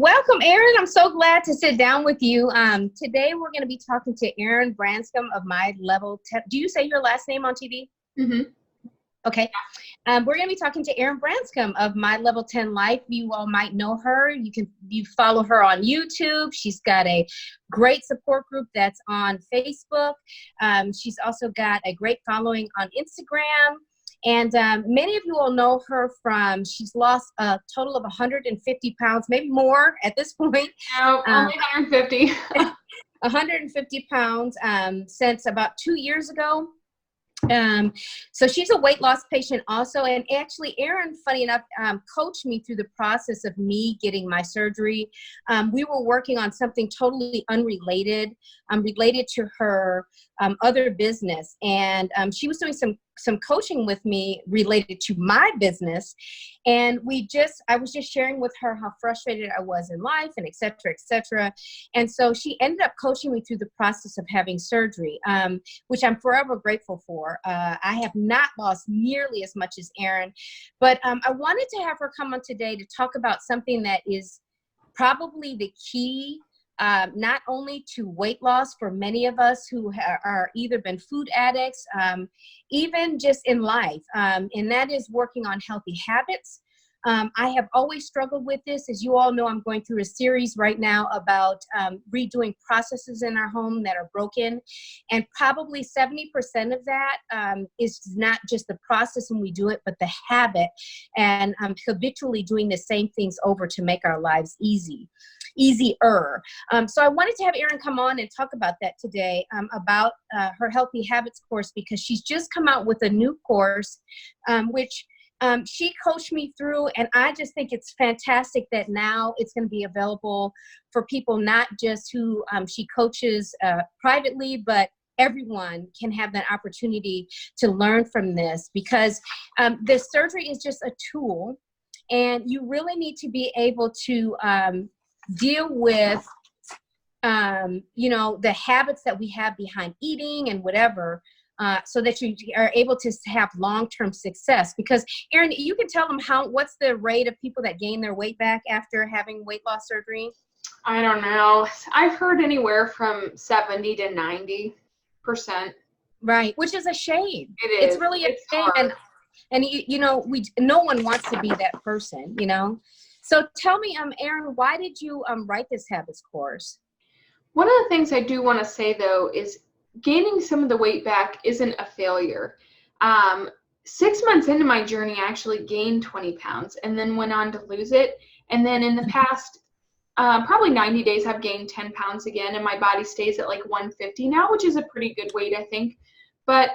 Welcome, Erin. I'm so glad to sit down with you. Today, we're going to be talking to Erin Branscombe of My Level 10. Do you say your last name on TV? Mm-hmm. Okay. We're going to be talking to Erin Branscombe of My Level 10 Life. You all might know her. You follow her on YouTube. She's got a great support group that's on Facebook. She's also got a great following on Instagram. And many of you all know her from, she's lost a total of 150 pounds, maybe more at this point. No, only 150. 150 pounds since about 2 years ago. So she's a weight loss patient also. And actually, Erin, funny enough, coached me through the process of me getting my surgery. We were working on something totally unrelated, related to her other business. And she was doing some coaching with me related to my business. And I was just sharing with her how frustrated I was in life and et cetera, et cetera. And so she ended up coaching me through the process of having surgery, which I'm forever grateful for. I have not lost nearly as much as Erin, but I wanted to have her come on today to talk about something that is probably the key, not only to weight loss for many of us who are either been food addicts, even just in life, and that is working on healthy habits. I have always struggled with this. As you all know, I'm going through a series right now about redoing processes in our home that are broken. And probably 70% of that is not just the process when we do it, but the habit and habitually doing the same things over to make our lives easier. So I wanted to have Erin come on and talk about that today, about her Healthy Habits course, because she's just come out with a new course, which she coached me through, and I just think it's fantastic that now it's going to be available for people, not just who she coaches privately, but everyone can have that opportunity to learn from this, because the surgery is just a tool, and you really need to be able to deal with the habits that we have behind eating and whatever, so that you are able to have long-term success. Because Erin, you can tell them what's the rate of people that gain their weight back after having weight loss surgery? I don't know. I've heard anywhere from 70 to 90%. Right, which is a shame. It is. It's really a shame, hard. and no one wants to be that person, So tell me, Erin, why did you write this habits course? One of the things I do want to say, though, is gaining some of the weight back isn't a failure. 6 months into my journey, I actually gained 20 pounds and then went on to lose it. And then in the past, probably 90 days, I've gained 10 pounds again, and my body stays at like 150 now, which is a pretty good weight, I think. But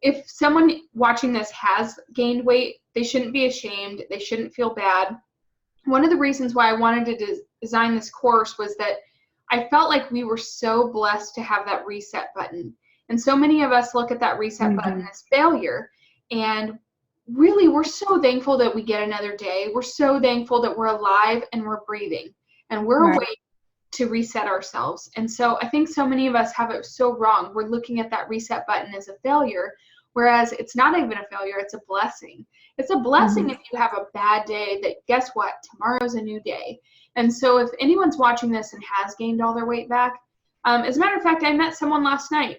if someone watching this has gained weight, they shouldn't be ashamed. They shouldn't feel bad. One of the reasons why I wanted to design this course was that I felt like we were so blessed to have that reset button. And so many of us look at that reset button as failure. And really, we're so thankful that we get another day. We're so thankful that we're alive and we're breathing and we're awake to reset ourselves. And so I think so many of us have it so wrong. We're looking at that reset button as a failure, whereas it's not even a failure, it's a blessing. It's a blessing if you have a bad day, that guess what? Tomorrow's a new day. And so if anyone's watching this and has gained all their weight back, as a matter of fact, I met someone last night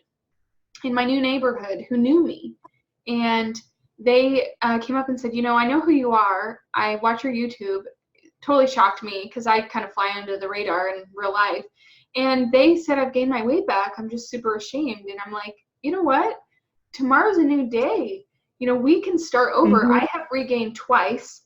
in my new neighborhood who knew me. And they came up and said, I know who you are. I watch your YouTube. It totally shocked me because I kind of fly under the radar in real life. And they said, I've gained my weight back. I'm just super ashamed. And I'm like, you know what? Tomorrow's a new day. We can start over. I have regained twice.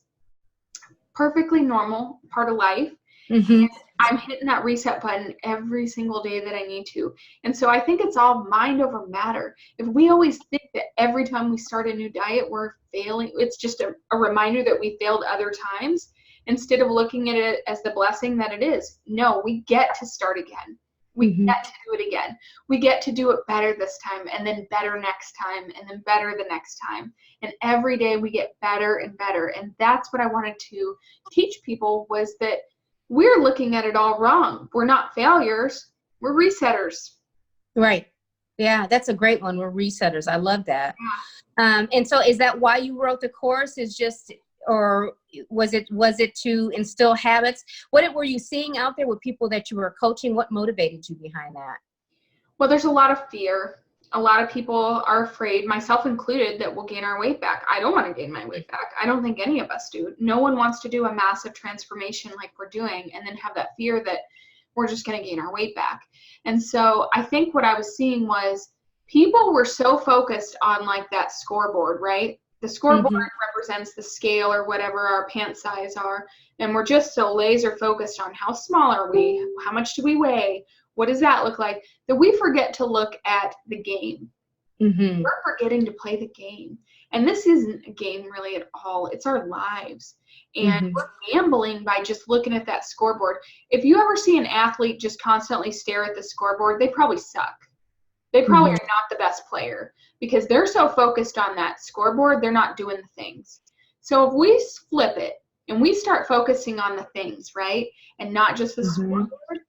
Perfectly normal, part of life. And I'm hitting that reset button every single day that I need to. And so I think it's all mind over matter. If we always think that every time we start a new diet, we're failing, it's just a reminder that we failed other times, instead of looking at it as the blessing that it is. No, we get to start again. We get to do it again. We get to do it better this time, and then better next time, and then better the next time. And every day we get better and better. And that's what I wanted to teach people, was that we're looking at it all wrong. We're not failures. We're resetters. Right. Yeah, that's a great one. We're resetters. I love that. Yeah. And so is that why you wrote the course, is just or was it to instill habits? What were you seeing out there with people that you were coaching? What motivated you behind that? Well, there's a lot of fear. A lot of people are afraid, myself included, that we'll gain our weight back. I don't want to gain my weight back. I don't think any of us do. No one wants to do a massive transformation like we're doing and then have that fear that we're just going to gain our weight back. And so I think what I was seeing was people were so focused on like that scoreboard, right? The scoreboard represents the scale or whatever our pant size are. And we're just so laser focused on how small are we? How much do we weigh? What does that look like? That we forget to look at the game. We're forgetting to play the game. And this isn't a game really at all. It's our lives. And we're gambling by just looking at that scoreboard. If you ever see an athlete just constantly stare at the scoreboard, they probably suck. They probably are not the best player because they're so focused on that scoreboard, they're not doing the things. So if we flip it and we start focusing on the things, right, and not just the scoreboard,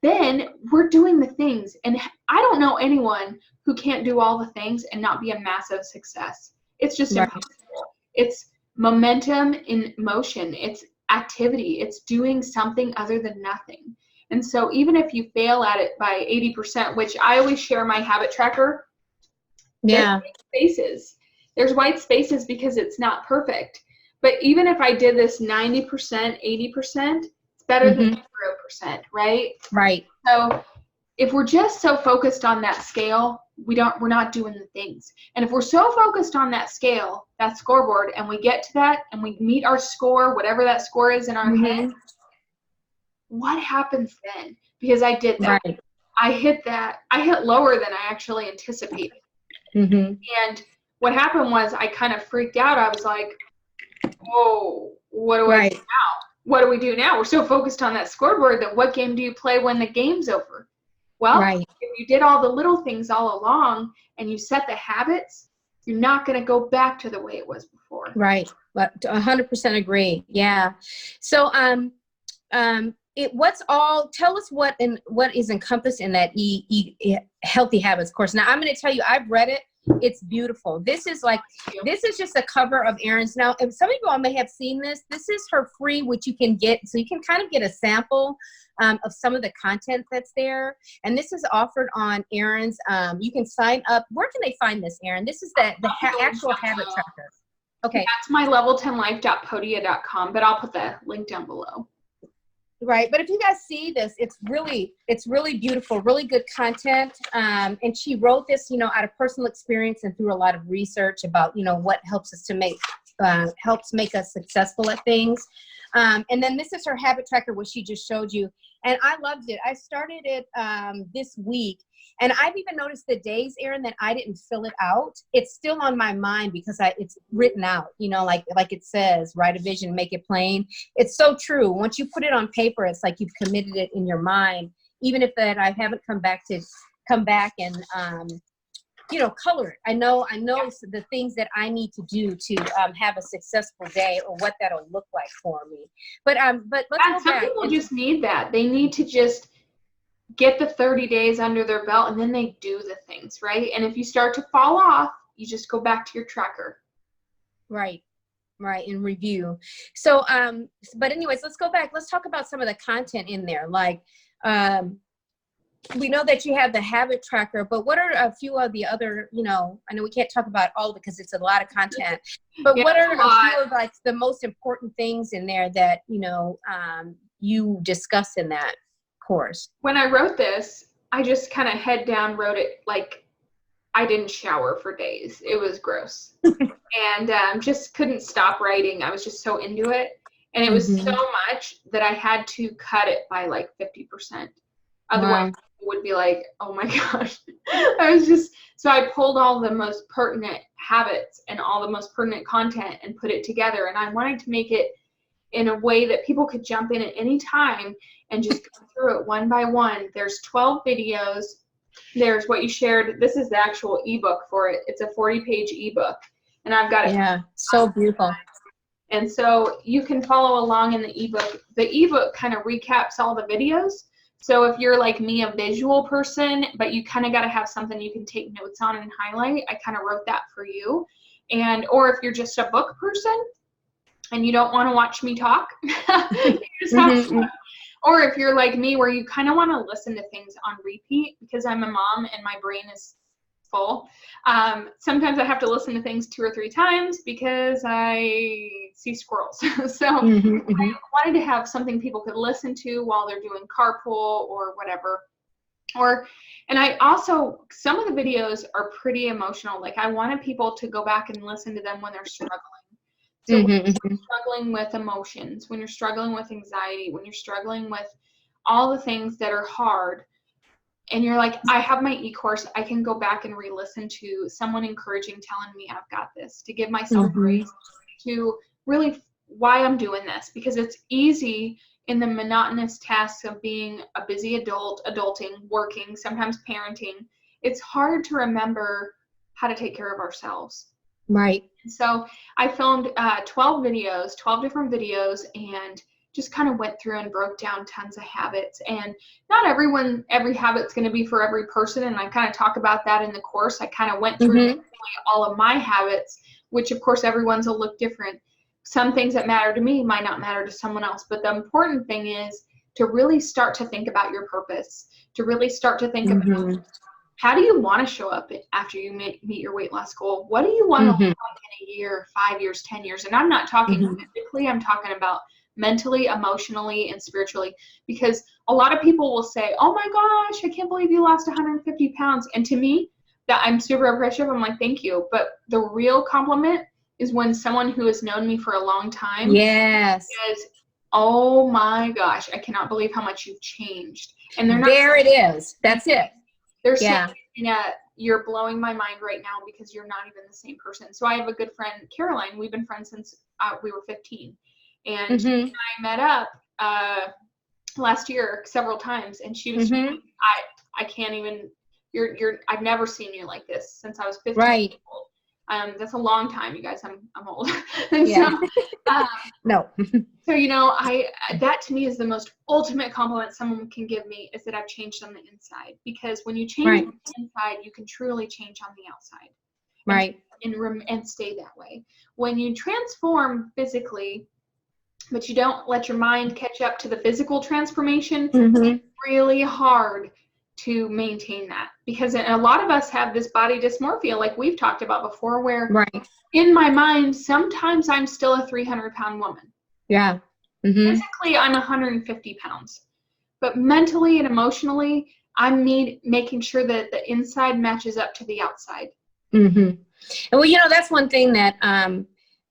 then we're doing the things. And I don't know anyone who can't do all the things and not be a massive success. It's just impossible. It's momentum in motion. It's activity. It's doing something other than nothing. And so even if you fail at it by 80%, which I always share my habit tracker, there's white spaces. There's white spaces because it's not perfect. But even if I did this 90%, 80%, better than 0%, right? Right. So if we're just so focused on that scale, we're not doing the things. And if we're so focused on that scale, that scoreboard, and we get to that and we meet our score, whatever that score is in our head, what happens then? Because I did that. Right. I hit lower than I actually anticipated. And what happened was I kind of freaked out. I was like, whoa, what do I do now? What do we do now? We're so focused on that scoreboard that what game do you play when the game's over? Well, if you did all the little things all along and you set the habits, you're not going to go back to the way it was before. Right. But 100% agree. Yeah. So, tell us what is encompassed in that healthy habits course. Now I'm going to tell you, I've read it. It's beautiful. This is just a cover of Erin's. Now, if some of you all may have seen this, this is her free, which you can get. So you can kind of get a sample of some of the content that's there. And this is offered on Erin's. You can sign up. Where can they find this, Erin? This is the actual habit tracker. Okay. That's MYLEVEL10LIFE.podia.com, but I'll put the link down below. Right. But if you guys see this, it's really beautiful, really good content. And she wrote this, out of personal experience and through a lot of research about, what helps us to helps make us successful at things. And then this is her habit tracker, which she just showed you. And I loved it. I started it this week. And I've even noticed the days, Erin, that I didn't fill it out. It's still on my mind because it's written out, like it says, write a vision, make it plain. It's so true. Once you put it on paper, it's like you've committed it in your mind, even if that I haven't come back and, color it. I know the things that I need to do to have a successful day or what that'll look like for me. But let's go back. Some people just need that. They need to just get the 30 days under their belt and then they do the things, right? And if you start to fall off, you just go back to your tracker. Right, and review. So, but anyways, let's go back. Let's talk about some of the content in there. Like, we know that you have the habit tracker, but what are a few of the other, I know we can't talk about all because it's a lot of content, but what are a few of like the most important things in there that, you discuss in that course? When I wrote this, I just kind of head down wrote it like I didn't shower for days. It was gross. And just couldn't stop writing. I was just so into it. And it was so much that I had to cut it by like 50%. Otherwise, it would be like, oh my gosh. So I pulled all the most pertinent habits and all the most pertinent content and put it together. And I wanted to make it in a way that people could jump in at any time and just go through it one by one. There's 12 videos. There's what you shared. This is the actual ebook for it. It's a 40-page ebook. And I've got it. Yeah, so beautiful. And so you can follow along in the ebook. The ebook kind of recaps all the videos. So if you're like me, a visual person, but you kind of got to have something you can take notes on and highlight, I kind of wrote that for you. Or if you're just a book person, and you don't want to watch me talk, you just have to, or if you're like me where you kind of want to listen to things on repeat, because I'm a mom and my brain is full. Sometimes I have to listen to things 2 or 3 times because I see squirrels. So I wanted to have something people could listen to while they're doing carpool or whatever. And I also, some of the videos are pretty emotional. Like I wanted people to go back and listen to them when they're struggling. So when you're struggling with emotions, when you're struggling with anxiety, when you're struggling with all the things that are hard, and you're like, I have my e-course, I can go back and re-listen to someone encouraging, telling me I've got this, to give myself grace, to really why I'm doing this, because it's easy in the monotonous tasks of being a busy adult, adulting, working, sometimes parenting. It's hard to remember how to take care of ourselves. Right. So I filmed 12 different videos, and just kind of went through and broke down tons of habits. And not every habit's going to be for every person. And I kind of talk about that in the course. I kind of went through all of my habits, which of course everyone's will look different. Some things that matter to me might not matter to someone else. But the important thing is to really start to think about your purpose, to really start to think about how do you want to show up after you meet your weight loss goal? What do you want to look like in a year, 5 years, 10 years? And I'm not talking physically, I'm talking about mentally, emotionally, and spiritually. Because a lot of people will say, oh my gosh, I can't believe you lost 150 pounds. And to me, that I'm super appreciative. I'm like, thank you. But the real compliment is when someone who has known me for a long time says, oh my gosh, I cannot believe how much you've changed. And they're not there it is. That's it. They're saying, you're blowing my mind right now because you're not even the same person. So I have a good friend, Caroline. We've been friends since we were 15. And she and I met up last year several times. And she was, I can't even, I've never seen you like this since I was 15 years old. That's a long time, you guys. I'm old. No. So, that to me is the most ultimate compliment someone can give me, is that I've changed on the inside. Because when you change on the inside, you can truly change on the outside. And stay that way. When you transform physically, but you don't let your mind catch up to the physical transformation, it's really hard to maintain that, because a lot of us have this body dysmorphia, like we've talked about before, where in my mind, sometimes I'm still a 300-pound woman. Physically, I'm 150 pounds, but mentally and emotionally, I'm making sure that the inside matches up to the outside. And well, that's one thing that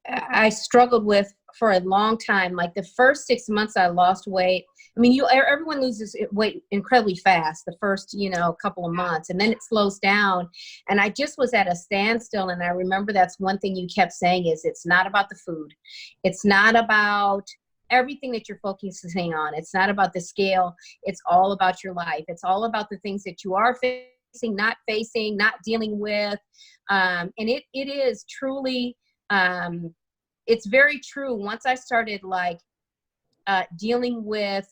I struggled with for a long time. Like the first 6 months I lost weight. I mean, everyone loses weight incredibly fast the first, couple of months, and then it slows down. And I just was at a standstill. And I remember that's one thing you kept saying is, it's not about the food. It's not about everything that you're focusing on. It's not about the scale. It's all about your life. It's all about the things that you are facing, not dealing with. And it is truly, it's very true. Once I started dealing with,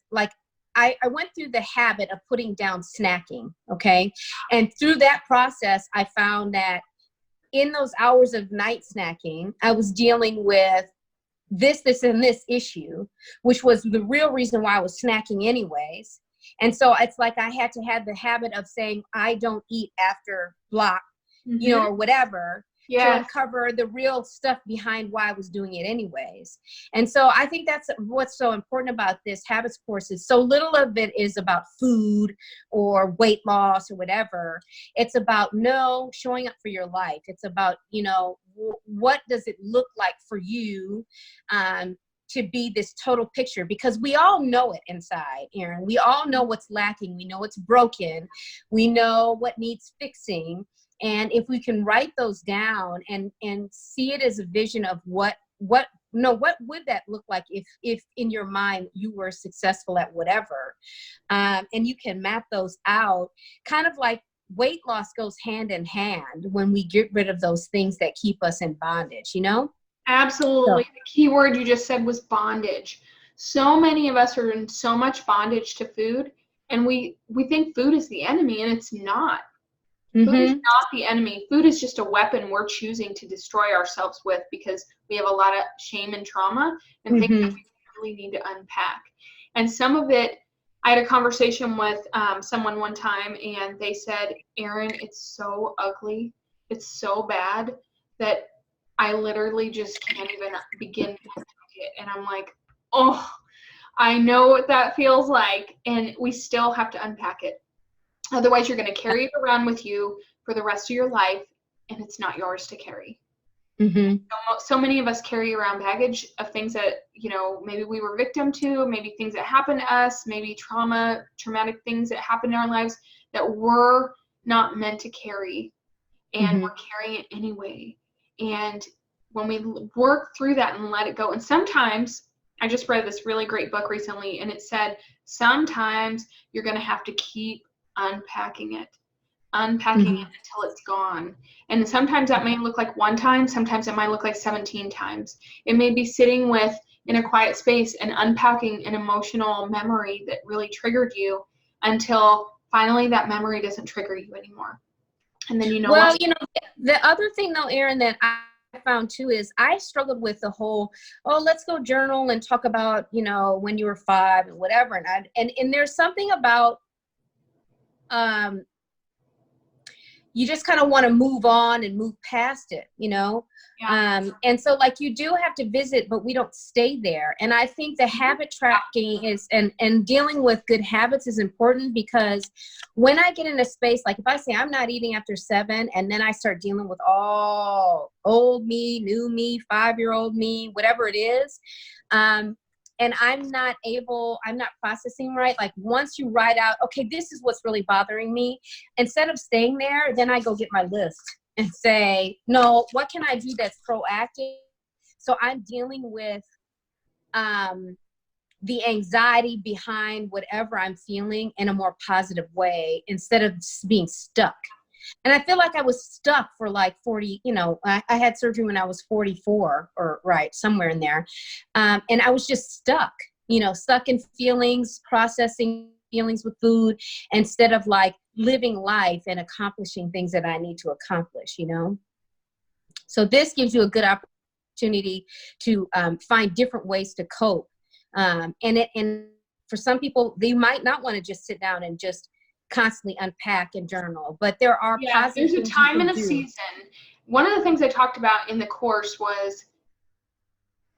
I went through the habit of putting down snacking. Okay. And through that process, I found that in those hours of night snacking, I was dealing with this, and this issue, which was the real reason why I was snacking anyways. And so it's like I had to have the habit of saying, I don't eat after block, or whatever, to uncover the real stuff behind why I was doing it anyways. And so I think that's what's so important about this habits course, is so little of it is about food or weight loss or whatever. It's about showing up for your life. It's about, what does it look like for you to be this total picture, because we all know it inside, Erin. We all know what's lacking. We know what's broken. We know what needs fixing. And if we can write those down and see it as a vision of what would that look like if in your mind you were successful at whatever, and you can map those out, kind of like weight loss goes hand in hand when we get rid of those things that keep us in bondage, Absolutely. So, the key word you just said was bondage. So many of us are in so much bondage to food, and we think food is the enemy, and it's not. Food is Mm-hmm. not the enemy. Food is just a weapon we're choosing to destroy ourselves with because we have a lot of shame and trauma and things that Mm-hmm. we really need to unpack. And some of it, I had a conversation with someone one time, and they said, Erin, it's so ugly. It's so bad that I literally just can't even begin to unpack it. And I'm like, oh, I know what that feels like. And we still have to unpack it. Otherwise, you're going to carry it around with you for the rest of your life, and it's not yours to carry. Mm-hmm. So many of us carry around baggage of things that, maybe we were victim to, maybe things that happened to us, maybe traumatic things that happened in our lives that we're not meant to carry, and we're carrying it anyway. And when we work through that and let it go, and sometimes, I just read this really great book recently, and it said, sometimes you're going to have to keep unpacking it until it's gone. And sometimes that may look like one time, sometimes it might look like 17 times. It may be sitting in a quiet space and unpacking an emotional memory that really triggered you until finally that memory doesn't trigger you anymore. And then Well, the other thing though, Erin, that I found too is I struggled with the whole, oh, let's go journal and talk about, when you were 5 and whatever. And there's something about, you just kind of want to move on and move past it, Yeah. And so like you do have to visit, but we don't stay there. And I think the habit tracking is, and dealing with good habits is important, because when I get in a space, like if I say I'm not eating after 7, and then I start dealing with all old me, new me, 5-year-old me, whatever it is, and I'm not processing right. Like once you write out, okay, this is what's really bothering me, instead of staying there, then I go get my list and say, no, what can I do that's proactive? So I'm dealing with the anxiety behind whatever I'm feeling in a more positive way, instead of being stuck. And I feel like I was stuck for like 40, I had surgery when I was 44 or somewhere in there. And I was just stuck, stuck in feelings, processing feelings with food, instead of like living life and accomplishing things that I need to accomplish, So this gives you a good opportunity to find different ways to cope. And for some people, they might not want to just sit down and just constantly unpack and journal, but there are positive there's a time and a season. One of the things I talked about in the course was,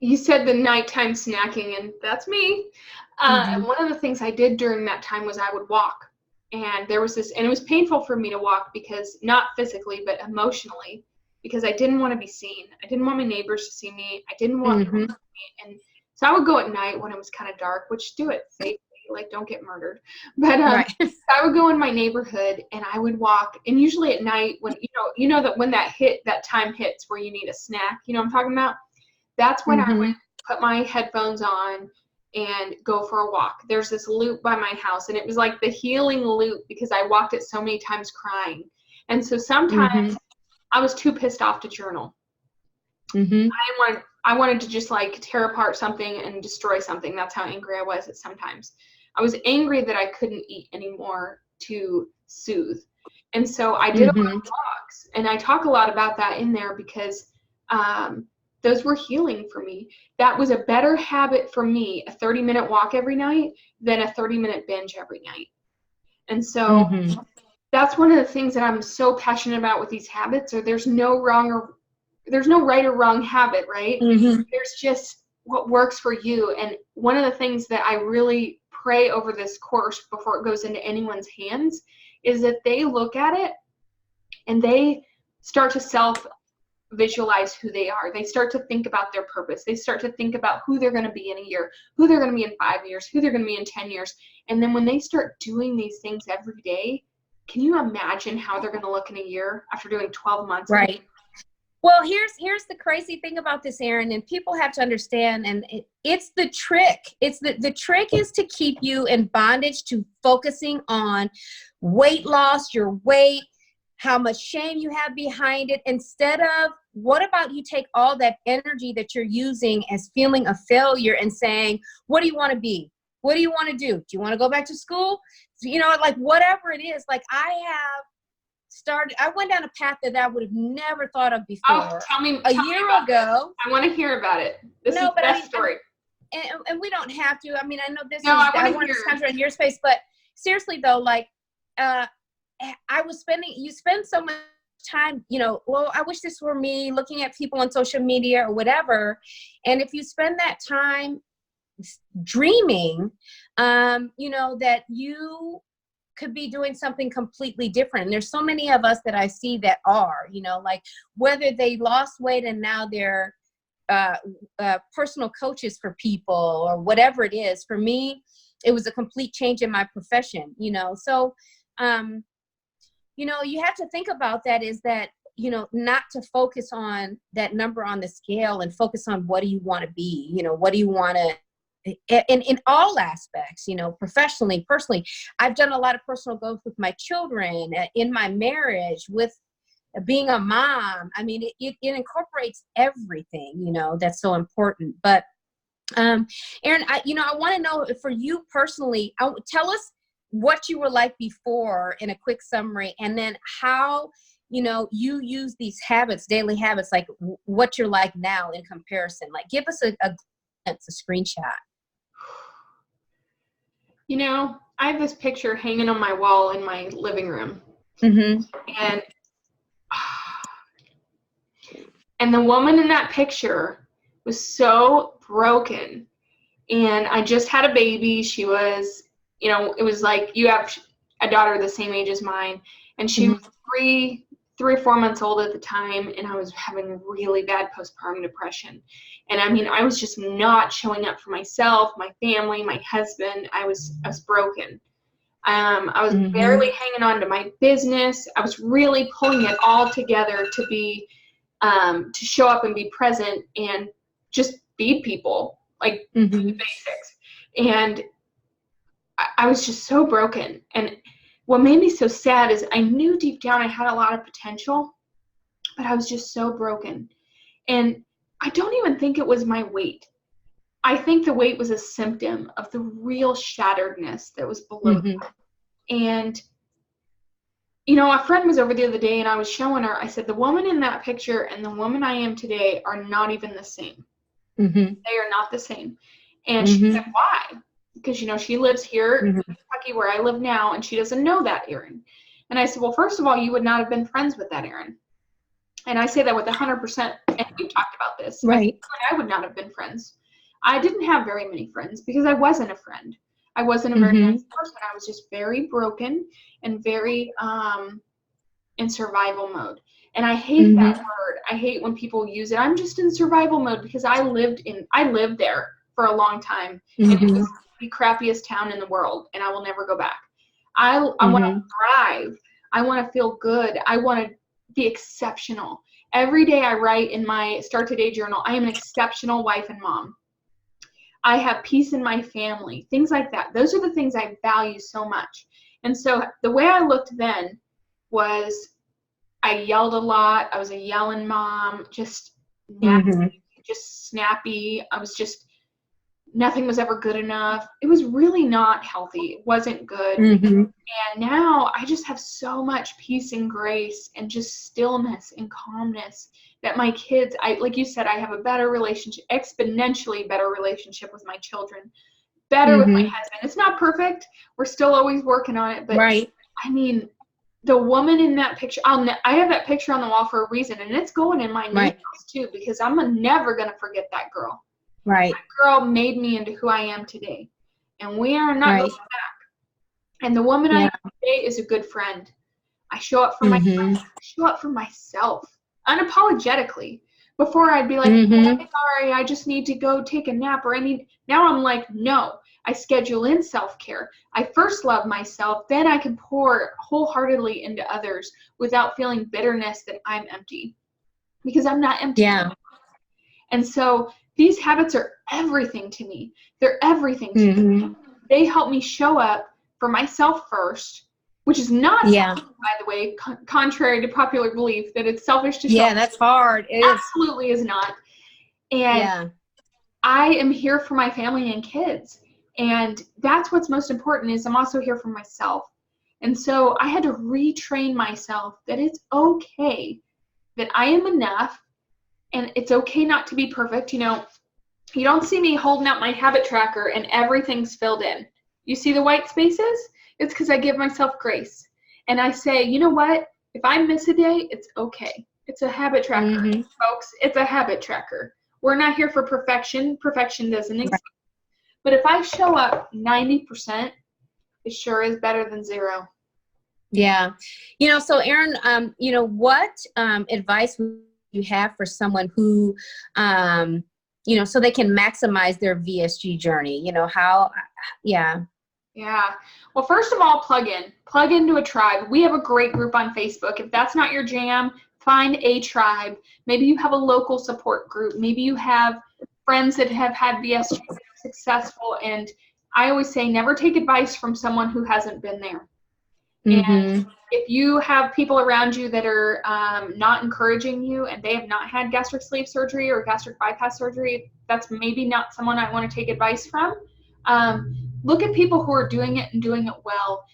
you said the nighttime snacking, and that's me. And one of the things I did during that time was I would walk, and there was this, and it was painful for me to walk, because not physically but emotionally, because I didn't want to be seen. I didn't want my neighbors to see me. I didn't want people to see me. And so I would go at night when it was kind of dark, which do it safely, like don't get murdered. But I would go in my neighborhood and I would walk, and usually at night when that when that time hits where you need a snack, what I'm talking about? That's when I would put my headphones on and go for a walk. There's this loop by my house, and it was like the healing loop, because I walked it so many times crying. And so sometimes I was too pissed off to journal. I wanted to just like tear apart something and destroy something. That's how angry I was at sometimes. I was angry that I couldn't eat anymore to soothe. And so I did a lot of walks, and I talk a lot about that in there, because those were healing for me. That was a better habit for me, a 30-minute walk every night, than a 30-minute binge every night. And so that's one of the things that I'm so passionate about with these habits, or there's no right or wrong habit, right? There's just what works for you. And one of the things that I really pray over this course before it goes into anyone's hands is that they look at it and they start to self-visualize who they are. They start to think about their purpose. They start to think about who they're going to be in a year, who they're going to be in 5 years, who they're going to be in 10 years. And then when they start doing these things every day, can you imagine how they're going to look in a year after doing 12 months? Right. Well, here's the crazy thing about this, Erin, and people have to understand, and it's the trick. It's the trick is to keep you in bondage to focusing on weight loss, your weight, how much shame you have behind it, instead of, what about you take all that energy that you're using as feeling a failure and saying, what do you want to be? What do you want to do? Do you want to go back to school? Like whatever it is, like I have I went down a path that I would have never thought of before. Oh, tell me a year ago. I want to hear about it. This is the best story. And we don't have to. I mean, I know this I want to concentrate on your space, but seriously though, like, you spend so much time, well, I wish this were me, looking at people on social media or whatever. And if you spend that time dreaming, that you could be doing something completely different. And there's so many of us that I see that are, like whether they lost weight and now they're personal coaches for people or whatever it is. For me, it was a complete change in my profession, so you have to think about that, is that, not to focus on that number on the scale and focus on what do you want to be, what do you want to, in all aspects, professionally, personally. I've done a lot of personal growth with my children, in my marriage, with being a mom. I mean, it incorporates everything, that's so important. But Erin, I want to know, for you personally, tell us what you were like before in a quick summary, and then how, you use these habits, daily habits, like what you're like now in comparison. Like, give us a screenshot. I have this picture hanging on my wall in my living room. Mm-hmm. And the woman in that picture was so broken. And I just had a baby. She was, it was like, you have a daughter the same age as mine. And she was 3 or 4 months old at the time. And I was having really bad postpartum depression. And I mean, I was just not showing up for myself, my family, my husband. I was broken. I was barely hanging on to my business. I was really pulling it all together to be, to show up and be present and just feed people, like the basics. And I was just so broken. And what made me so sad is I knew deep down I had a lot of potential, but I was just so broken. And I don't even think it was my weight. I think the weight was a symptom of the real shatteredness that was below that. And, a friend was over the other day and I was showing her, I said, the woman in that picture and the woman I am today are not even the same. They are not the same. And she said, why? Because, she lives here in Kentucky where I live now, and she doesn't know that, Erin. And I said, well, first of all, you would not have been friends with that Erin. And I say that with 100%, and we talked about this. Right. I would not have been friends. I didn't have very many friends because I wasn't a friend. I wasn't a very nice person. I was just very broken and very in survival mode. And I hate that word. I hate when people use it. I'm just in survival mode, because I lived there for a long time. And it was the crappiest town in the world, and I will never go back. I want to thrive. I want to feel good. I want to be exceptional. Every day I write in my Start Today journal, I am an exceptional wife and mom. I have peace in my family, things like that. Those are the things I value so much. And so the way I looked then was I yelled a lot. I was a yelling mom, just nasty, just snappy. I was just, nothing was ever good enough. It was really not healthy. It wasn't good. And now I just have so much peace and grace and just stillness and calmness that my kids, like you said, I have a better relationship, exponentially better relationship with my children, better with my husband. It's not perfect. We're still always working on it. But I mean, the woman in that picture, I have that picture on the wall for a reason, and it's going in my notes too, because I'm never going to forget that girl. That girl made me into who I am today, and we are not going back. And the woman I am today is a good friend. I show up for my friends. I show up for myself unapologetically. Before I'd be like, sorry, I just need to go take a nap, or now I'm like, no, I schedule in self-care. I first love myself, then I can pour wholeheartedly into others without feeling bitterness that I'm empty, because I'm not empty. And so these habits are everything to me. They're everything to me. They help me show up for myself first, which is not selfish, by the way, contrary to popular belief that it's selfish to show up. That's hard. It absolutely is not. And I am here for my family and kids. And that's what's most important, is I'm also here for myself. And so I had to retrain myself that it's okay, that I am enough, and it's okay not to be perfect. You know, you don't see me holding out my habit tracker and everything's filled in. You see the white spaces? It's because I give myself grace. And I say, you know what? If I miss a day, it's okay. It's a habit tracker, folks. It's a habit tracker. We're not here for perfection. Perfection doesn't exist. But if I show up 90%, it sure is better than 0. Yeah. You know, so Erin, you know, what advice would you have for someone who, you know, so they can maximize their VSG journey? You know, how, yeah. Yeah. Well, first of all, plug into a tribe. We have a great group on Facebook. If that's not your jam, find a tribe. Maybe you have a local support group. Maybe you have friends that have had VSG successful. And I always say, never take advice from someone who hasn't been there. And if you have people around you that are not encouraging you and they have not had gastric sleeve surgery or gastric bypass surgery, that's maybe not someone I want to take advice from. Look at people who are doing it and doing it well.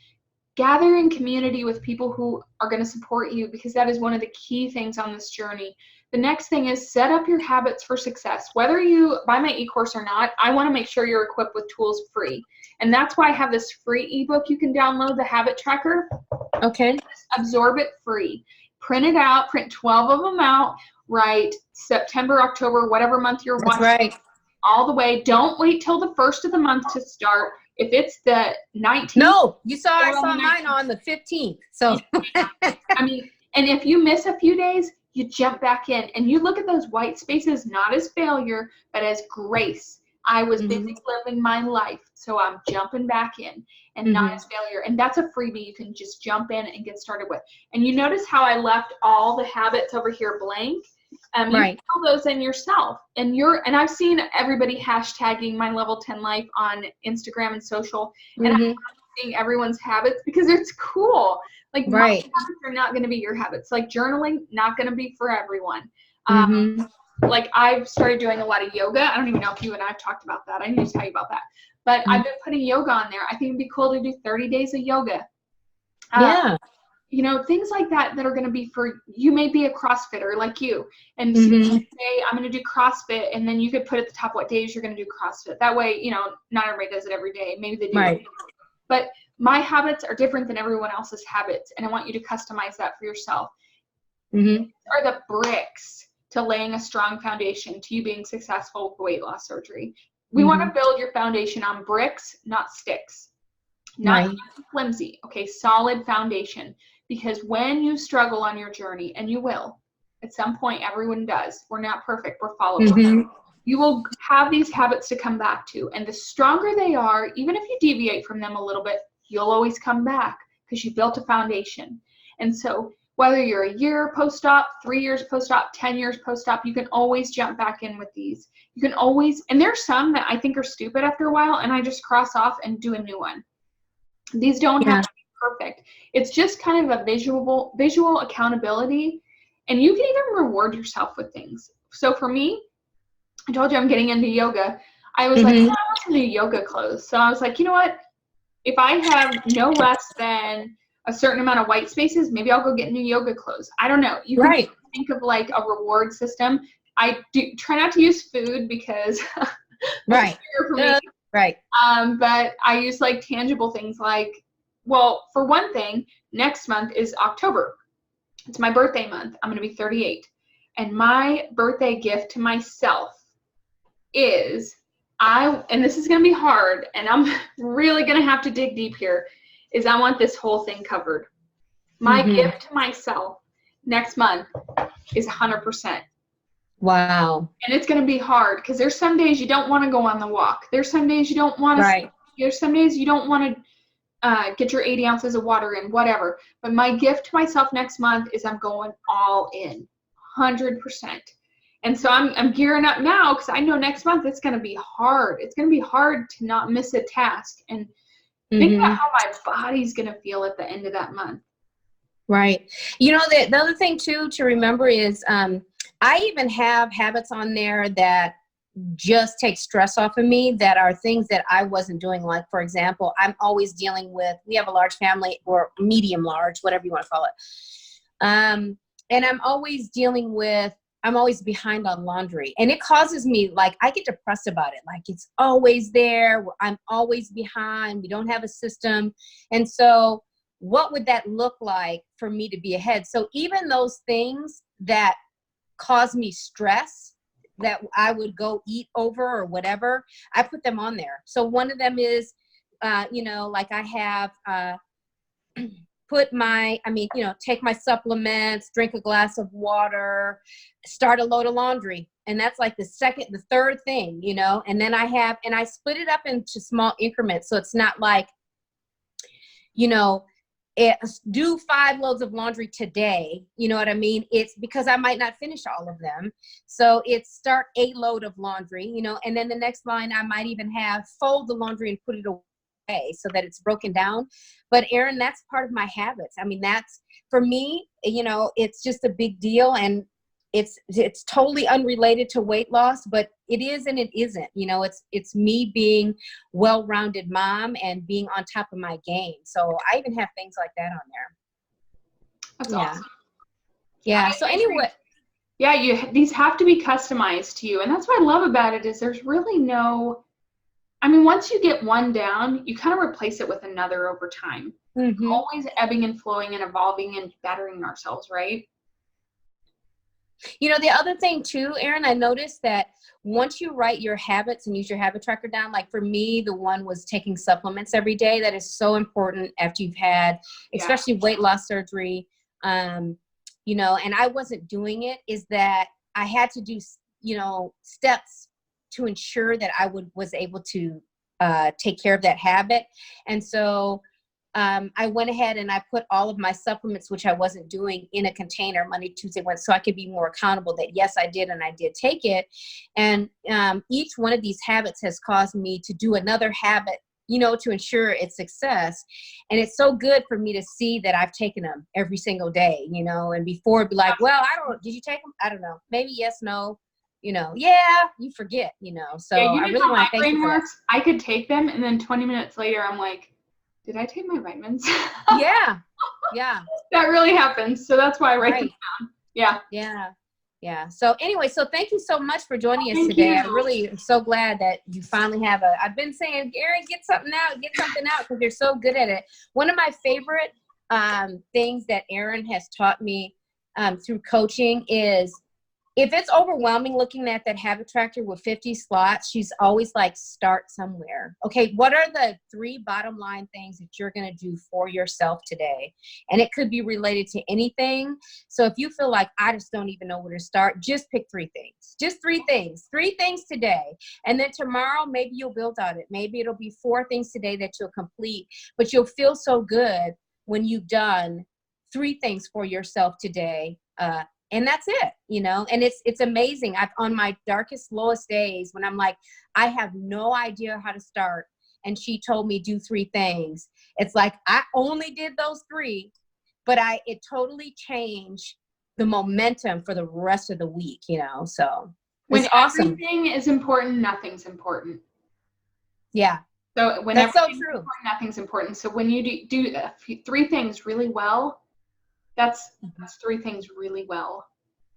Gather in community with people who are going to support you, because that is one of the key things on this journey. The next thing is set up your habits for success. Whether you buy my e-course or not, I want to make sure you're equipped with tools free. And that's why I have this free ebook you can download, the habit tracker. Okay. Absorb it free. Print it out, print 12 of them out, write September, October, whatever month you're watching. That's right. All the way. Don't wait till the first of the month to start. If it's the 19th. No, I saw mine on the 15th. So, I mean, and if you miss a few days, you jump back in and you look at those white spaces, not as failure, but as grace. I was busy living my life, so I'm jumping back in, and not as failure. And that's a freebie you can just jump in and get started with. And you notice how I left all the habits over here blank? You fill those in yourself. And I've seen everybody hashtagging MyLevel10Life on Instagram and social, and I'm seeing everyone's habits because it's cool. Like my habits are not going to be your habits. Like journaling, not going to be for everyone. Like I've started doing a lot of yoga. I don't even know if you and I've talked about that. I need to tell you about that. But I've been putting yoga on there. I think it'd be cool to do 30 days of yoga. You know, things like that are going to be for, you may be a CrossFitter like you. And say, I'm going to do CrossFit. And then you could put at the top what days you're going to do CrossFit. That way, you know, not everybody does it every day. Maybe they do. But my habits are different than everyone else's habits. And I want you to customize that for yourself. Are the bricks to laying a strong foundation to you being successful with weight loss surgery. We want to build your foundation on bricks, not sticks. Not flimsy, okay, solid foundation. Because when you struggle on your journey, and you will, at some point, everyone does. We're not perfect, we're followers. You will have these habits to come back to. And the stronger they are, even if you deviate from them a little bit, you'll always come back because you built a foundation. And so whether you're a year post-op, 3 years post-op, 10 years post-op, you can always jump back in with these. You can always, and there's some that I think are stupid after a while, and I just cross off and do a new one. These don't have to be perfect. It's just kind of a visual accountability, and you can even reward yourself with things. So for me, I told you I'm getting into yoga. I was like, I want some new yoga clothes. So I was like, you know what? If I have no less than a certain amount of white spaces, maybe I'll go get new yoga clothes. I don't know. You can think of like a reward system. I do try not to use food because for me. But I use like tangible things like, well, for one thing, next month is October. It's my birthday month. I'm going to be 38. And my birthday gift to myself is and this is going to be hard, and I'm really going to have to dig deep here, is I want this whole thing covered. My gift to myself next month is 100%. Wow. And it's going to be hard because there's some days you don't want to go on the walk. There's some days you don't want to. There's some days you don't want to get your 80 ounces of water in, whatever. But my gift to myself next month is I'm going all in, 100%. And so I'm gearing up now because I know next month it's going to be hard. It's going to be hard to not miss a task. And think about how my body's going to feel at the end of that month. Right. You know, the other thing too to remember is I even have habits on there that just take stress off of me that are things that I wasn't doing. Like, for example, I'm always dealing with, we have a large family, or medium large, whatever you want to call it. And I'm always dealing with, I'm always behind on laundry, and it causes me, like, I get depressed about it. Like, it's always there. I'm always behind. We don't have a system. And so what would that look like for me to be ahead? So even those things that cause me stress, that I would go eat over or whatever, I put them on there. So one of them is, like I have, take my supplements, drink a glass of water, start a load of laundry. And that's like the third thing, and then I split it up into small increments. So it's not like, do 5 loads of laundry today. You know what I mean? It's because I might not finish all of them. So it's start a load of laundry, and then the next line I might even have fold the laundry and put it away so that it's broken down. But Erin, that's part of my habits. I mean, that's, for me, it's just a big deal, and it's totally unrelated to weight loss, but it is and it isn't. It's me being well-rounded mom and being on top of my game. So I even have things like that on there. That's awesome. Yeah. So anyway. Yeah, these have to be customized to you. And that's what I love about it, is there's really no, once you get one down, you kind of replace it with another over time. Mm-hmm. Always ebbing and flowing and evolving and bettering ourselves, right? The other thing too, Erin, I noticed that once you write your habits and use your habit tracker down, like for me, the one was taking supplements every day. That is so important after you've had, especially weight loss surgery, and I wasn't doing it, is that I had to do, steps to ensure that I was able to take care of that habit. And so I went ahead and I put all of my supplements, which I wasn't doing, in a container Monday, Tuesday, Wednesday, so I could be more accountable that yes, I did, and I did take it. And each one of these habits has caused me to do another habit, to ensure its success. And it's so good for me to see that I've taken them every single day, and before it'd be like, well, did you take them? I don't know. Maybe yes, no. You forget, so yeah, I really want to thank you for that. I could take them, and then 20 minutes later, I'm like, did I take my vitamins? Yeah. That really happens. So that's why I write them down. Yeah. So anyway, so thank you so much for joining us today. I really am so glad that you finally have I've been saying, Erin, get something out, because you're so good at it. One of my favorite things that Erin has taught me through coaching is, if it's overwhelming looking at that habit tracker with 50 slots, she's always like, start somewhere. Okay, what are the 3 bottom line things that you're going to do for yourself today? And it could be related to anything. So if you feel like, I just don't even know where to start, just pick 3 things. Just 3 things. 3 things today. And then tomorrow, maybe you'll build on it. Maybe it'll be 4 things today that you'll complete. But you'll feel so good when you've done 3 things for yourself today. And that's it, and it's amazing. On my darkest, lowest days, when I'm like, I have no idea how to start, and she told me do 3 things. It's like, I only did those 3, but it totally changed the momentum for the rest of the week, so when awesome. Everything is important, nothing's important. Yeah. So when that's so true. Important, nothing's important. So when you do 3 things really well, that's 3 things really well.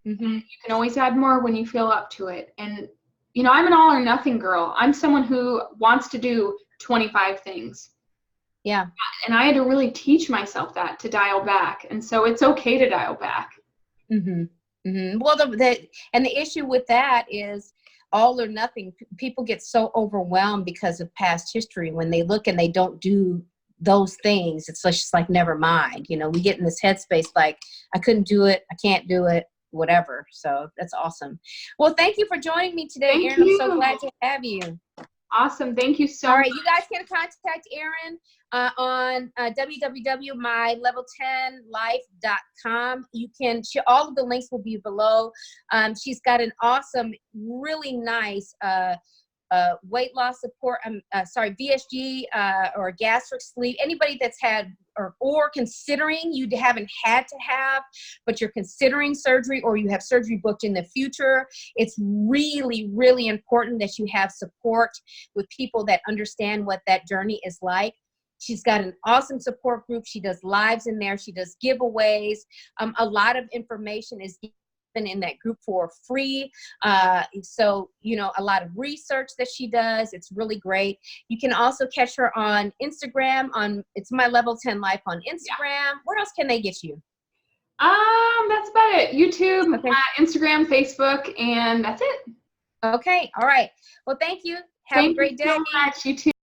Mm-hmm. You can always add more when you feel up to it. And, I'm an all or nothing girl. I'm someone who wants to do 25 things. Yeah. And I had to really teach myself that, to dial back. And so it's okay to dial back. Mm-hmm. Mm-hmm. Well, the issue with that is all or nothing. People get so overwhelmed because of past history. When they look and they don't do those things, it's just like, never mind. We get in this headspace like, I couldn't do it, I can't do it, whatever. So that's awesome. Well, thank you for joining me today, Erin. I'm so glad to have you. Awesome. Thank you so much. All right, you guys can contact Erin on www.mylevel10life.com. You can, all of the links will be below. She's got an awesome, really nice weight loss support, VSG or gastric sleeve, anybody that's had or considering, you haven't had to have, but you're considering surgery or you have surgery booked in the future, it's really, really important that you have support with people that understand what that journey is like. She's got an awesome support group. She does lives in there. She does giveaways. A lot of information is given in that group for free. So, you know, a lot of research that she does. It's really great. You can also catch her on Instagram. It's MyLevel10Life on Instagram. Yeah. Where else can they get you? That's about it. YouTube, okay. Instagram, Facebook, and that's it. Okay. All right. Well, thank you. Have a great day. Thank you so much. You too.